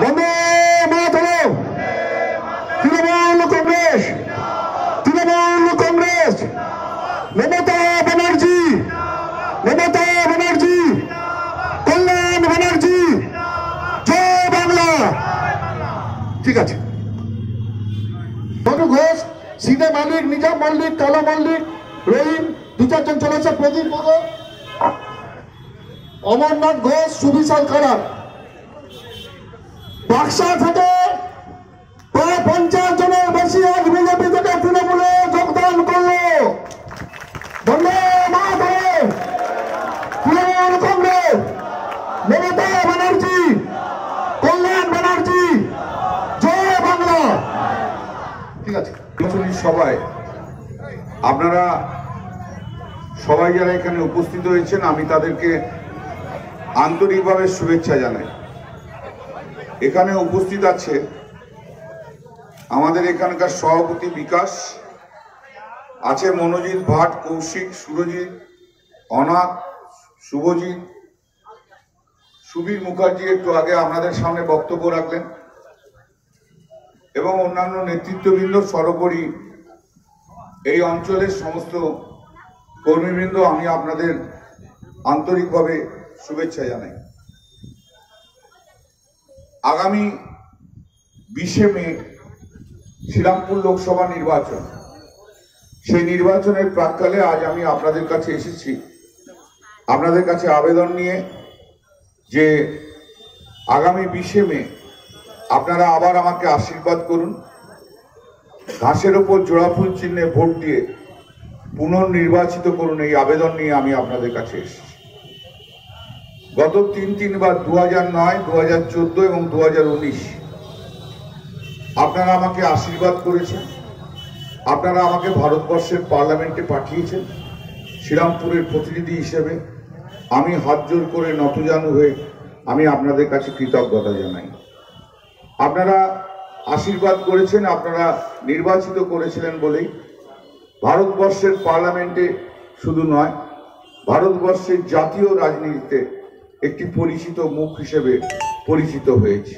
বন্দে মাতরম। তৃণমূল কংগ্রেস, তৃণমূল কংগ্রেস, মমতা ব্যানার্জি, মমতা ব্যানার্জি, কল্যাণ ব্যানার্জি, জয় বাংলা। ঠিক আছে। মধু ঘোষ, সিনে মালিক, নিজাম মল্লিক, কালো মল্লিক, রহিম, দু চারজন চলেছে, প্রদীপ ভগত, অমরনাথ ঘোষ, সুবিশাল খারাপ। বাক্সা থেকে প্রায় 50 জনের বেশি আজ বিজেপি থেকে তৃণমূলে যোগদান করলো। বন্দে মাতরম, তৃণমূল কংগ্রেস, মমতা ব্যানার্জি, কল্যাণ ব্যানার্জি, জয় বাংলা। ঠিক আছে। সবাই আপনারা সবাই যারা এখানে উপস্থিত হয়েছেন, আমি তাদেরকে আন্তরিকভাবে শুভেচ্ছা জানাই। এখানে উপস্থিত আছে আমাদের এখানকার সভাপতি বিকাশ, আছে মনোজিৎ ভাট, কৌশিক, সুরজিৎ, অনাথ, শুভজিৎ, সুবীর মুখার্জি একটু আগে আপনাদের সামনে বক্তব্য রাখলেন, এবং অন্যান্য নেতৃত্ববৃন্দ, সর্বোপরি এই অঞ্চলের সমস্ত কর্মীবৃন্দ, আমি আপনাদের আন্তরিকভাবে শুভেচ্ছা জানাই। আগামী 20শে মে শ্রীরামপুর লোকসভা নির্বাচন, সেই নির্বাচনের প্রাক্কালে আজ আমি আপনাদের কাছে এসেছি, আপনাদের কাছে আবেদন নিয়ে যে আগামী 20শে মে আপনারা আবার আমাকে আশীর্বাদ করুন, ঘাসের ওপর জোড়াফুল চিহ্নে ভোট দিয়ে পুনর্নির্বাচিত করুন। এই আবেদন নিয়ে আমি আপনাদের কাছে এসেছি। গত তিনবার 2009, 2014 এবং 2019 আপনারা আমাকে আশীর্বাদ করেছেন, আপনারা আমাকে ভারতবর্ষের পার্লামেন্টে পাঠিয়েছেন শ্রীরামপুরের প্রতিনিধি হিসেবে। আমি হাত জোর করে নতজানু হয়ে আমি আপনাদের কাছে কৃতজ্ঞতা জানাই। আপনারা আশীর্বাদ করেছেন, আপনারা নির্বাচিত করেছিলেন বলেই ভারতবর্ষের পার্লামেন্টে শুধু নয়, ভারতবর্ষের জাতীয় রাজনীতিতে একটি পরিচিত মুখ হিসেবে পরিচিত হয়েছে।